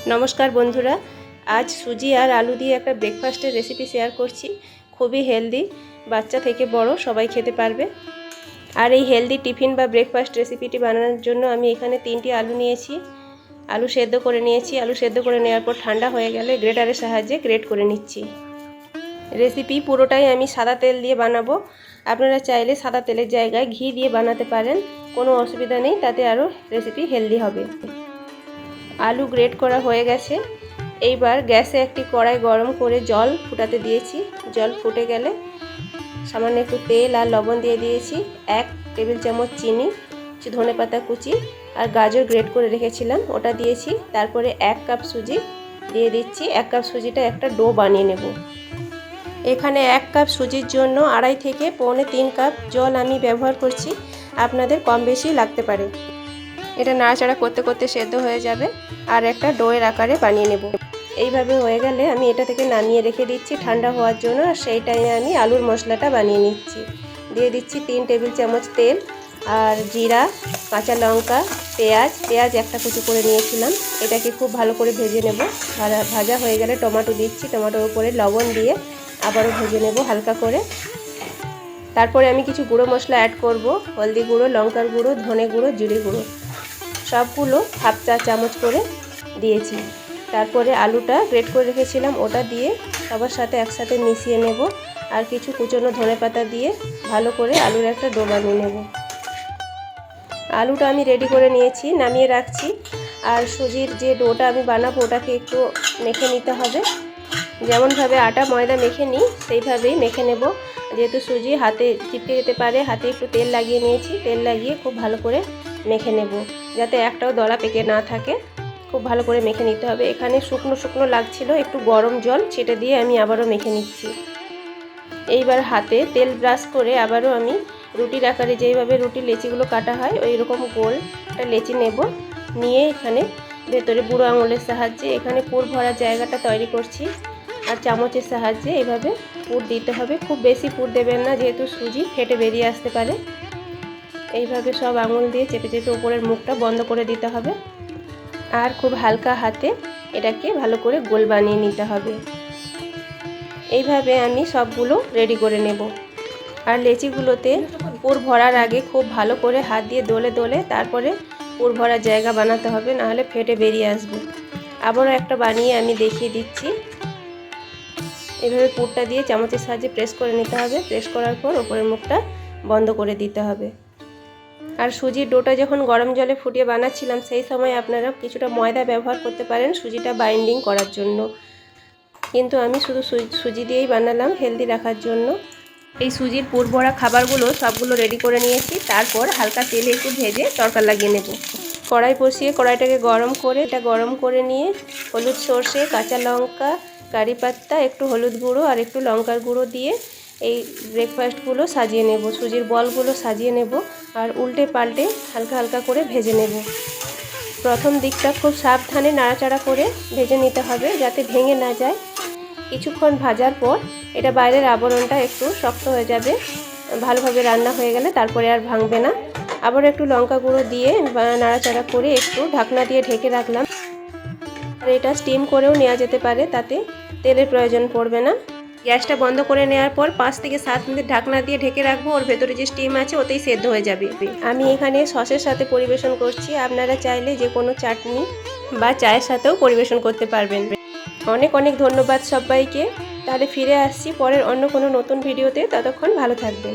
नमस्कार बंधुरा आज सुजी और आलू दिए एक ब्रेकफास्टर रेसिपि शेयर करছি খুবই हेल्दी বাচ্চা থেকে বড় সবাই খেতে পারবে। আর এই হেলদি টিফিন বা ব্রেকফাস্ট রেসিপিটি বানানোর জন্য আমি এখানে 3টি আলু নিয়েছি। আলু সেদ্ধ করে নিয়েছি। আলু সেদ্ধ করে নেওয়ার পর ঠান্ডা হয়ে গেলে গ্রেটারের সাহায্যে গ্রেট করে নিচ্ছি। রেসিপি পুরোটাই আমি সাদা তেল দিয়ে বানাবো। আপনারা চাইলে সাদা তেলের জায়গায় ঘি দিয়ে বানাতে পারেন, কোনো অসুবিধা নেই, তাতে আরও রেসিপি হেলদি হবে। आलू ग्रेट करा হয়ে গেছে। এইবার গ্যাসে একটি কড়াই গরম করে জল ফুটাতে দিয়েছি। জল ফুটে গেলে সামান্য একটু তেল আর লবণ দিয়ে দিয়েছি। 1 টেবিল চামচ চিনি, কিছু ধনেপাতা কুচি আর গাজর গ্রেট করে রেখেছিলাম ওটা দিয়েছি। তারপরে 1 কাপ সুজি দিয়ে দিচ্ছি। 1 কাপ সুজিটা একটা ডো বানিয়ে নেব। এখানে 1 কাপ সুজির জন্য 2.5 থেকে 3.25 কাপ জল আমি ব্যবহার করছি। আপনাদের কম বেশি লাগতে পারে। এটা নাড়াচাড়া করতে করতে সেদ্ধ হয়ে যাবে আর একটা ডোয়ের আকারে বানিয়ে নেব। এইভাবে হয়ে গেলে আমি এটা থেকে নামিয়ে রেখে দিচ্ছি ঠান্ডা হওয়ার জন্য। আর সেই টাইমে আমি আলুর মশলাটা বানিয়ে নিচ্ছি। দিয়ে দিচ্ছি 3 টেবিল চামচ তেল আর জিরা, কাঁচা লঙ্কা, পেঁয়াজ একটা কুচি করে নিয়েছিলাম। এটাকে খুব ভালো করে ভেজে নেব। ভাজা হয়ে গেলে টমেটো দিচ্ছি। টমেটোর উপরে লবণ দিয়ে আবারও ভেজে নেব হালকা করে। তারপরে আমি কিছু গুঁড়ো মশলা অ্যাড করব। হলদি গুঁড়ো, লঙ্কার গুঁড়ো, ধনে গুঁড়ো, জিরে গুঁড়ো সবগুলো হাফ চা চামচ করে দিয়েছি। তারপরে আলুটা গ্রেট করে রেখেছিলাম ওটা দিয়ে সবার সাথে একসাথে মিশিয়ে নেব। আর কিছু কুচনো ধনেপাতা দিয়ে ভালো করে আলুর একটা ডো বানিয়ে নেব। আলুটা আমি রেডি করে নিয়েছি, নামিয়ে রাখছি। আর সুজির যে ডোটা আমি বানাবো ওটাকে একটু মেখে নিতে হবে। যেমনভাবে আটা ময়দা মেখে নিই সেইভাবেই মেখে নেব। যেহেতু সুজি হাতে চিপকে যেতে পারে, হাতে একটু তেল লাগিয়ে নিয়েছি। তেল লাগিয়ে খুব ভালো করে মেখে নেব, যাতে একটাও দলা পেকে না থাকে। খুব ভালো করে মেখে নিতে হবে। এখানে শুকনো শুকনো লাগছিল, একটু গরম জল ছেটে দিয়ে আমি আবারও মেখে নিচ্ছি। এইবার হাতে তেল ব্রাশ করে আবারও আমি রুটির আকারে যেইভাবে রুটির লেচিগুলো কাটা হয় ওই রকম গোল একটা লেচি নেব। নিয়ে এখানে ভেতরে বুড়ো আঙুলের সাহায্যে এখানে পুর ভরার জায়গাটা তৈরি করছি। আর চামচের সাহায্যে এইভাবে পুর দিতে হবে। খুব বেশি পুর দেবেন না, যেহেতু সুজি ফেটে বেরিয়ে আসতে পারে। এইভাবে সব আঙুল দিয়ে চেপে চেপে উপরের মুখটা বন্ধ করে দিতে হবে। আর খুব হালকা হাতে এটাকে ভালো করে গোল বানিয়ে নিতে হবে। এইভাবে আমি সবগুলো রেডি করে নেব। আর লেচিগুলোতে পুর ভরার আগে খুব ভালো করে হাত দিয়ে দোলে দোলে তারপরে পুর ভরার জায়গা বানাতে হবে, নাহলে ফেটে বেরিয়ে আসবে। আবারও একটা বানিয়ে আমি দেখিয়ে দিচ্ছি। এভাবে পুরটা দিয়ে চামচের সাহায্যে প্রেস করে নিতে হবে। প্রেস করার পর উপরের মুখটা বন্ধ করে দিতে হবে। আর সুজির ডোটা যখন গরম জলে ফুটিয়ে বানাচ্ছিলাম সেই সময় আপনারা কিছুটা ময়দা ব্যবহার করতে পারেন সুজিটা বাইন্ডিং করার জন্য, কিন্তু আমি শুধু সুজি দিয়েই বানালাম হেলদি রাখার জন্য। এই সুজির পুর ভরা খাবারগুলো সবগুলো রেডি করে নিয়েছি। তারপর হালকা তেলে একটু ভেজে তড়কা লাগিয়ে নেব। কড়াই বসিয়ে কড়াইটাকে গরম করে নিয়ে হলুদ, সর্ষে, কাঁচা লঙ্কা, কারি পাতা, একটু হলুদ গুঁড়ো আর একটু লঙ্কার গুঁড়ো দিয়ে এই ব্রেকফাস্টগুলো সাজিয়ে নেব। সুজির বলগুলো সাজিয়ে নেব আর উল্টে পাল্টে হালকা হালকা করে ভেজে নেব। প্রথম দিকটা খুব সাবধানে নাড়াচাড়া করে ভেজে নিতে হবে, যাতে ভেঙে না যায়। কিছুক্ষণ ভাজার পর এটা বাইরের আবরণটা একটু শক্ত হয়ে যাবে। ভালোভাবে রান্না হয়ে গেলে তারপরে আর ভাঙবে না। আবার একটু লঙ্কা গুঁড়ো দিয়ে নাড়াচাড়া করে একটু ঢাকনা দিয়ে ঢেকে রাখলাম। আর এটা স্টিম করেও নেওয়া যেতে পারে, তাতে তেলের প্রয়োজন পড়বে না। গ্যাসটা বন্ধ করে নেওয়ার পর 5 থেকে 7 মিনিট ঢাকনা দিয়ে ঢেকে রাখবো। ওর ভেতরে যে স্টিম আছে ওতেই সেদ্ধ হয়ে যাবে। আমি এখানে সসের সাথে পরিবেশন করছি। আপনারা চাইলে যে কোনো চাটনি বা চায়ের সাথেও পরিবেশন করতে পারবেন। অনেক অনেক ধন্যবাদ সবাইকে। তাহলে ফিরে আসছি পরের অন্য কোনো নতুন ভিডিওতে। ততক্ষণ ভালো থাকবেন।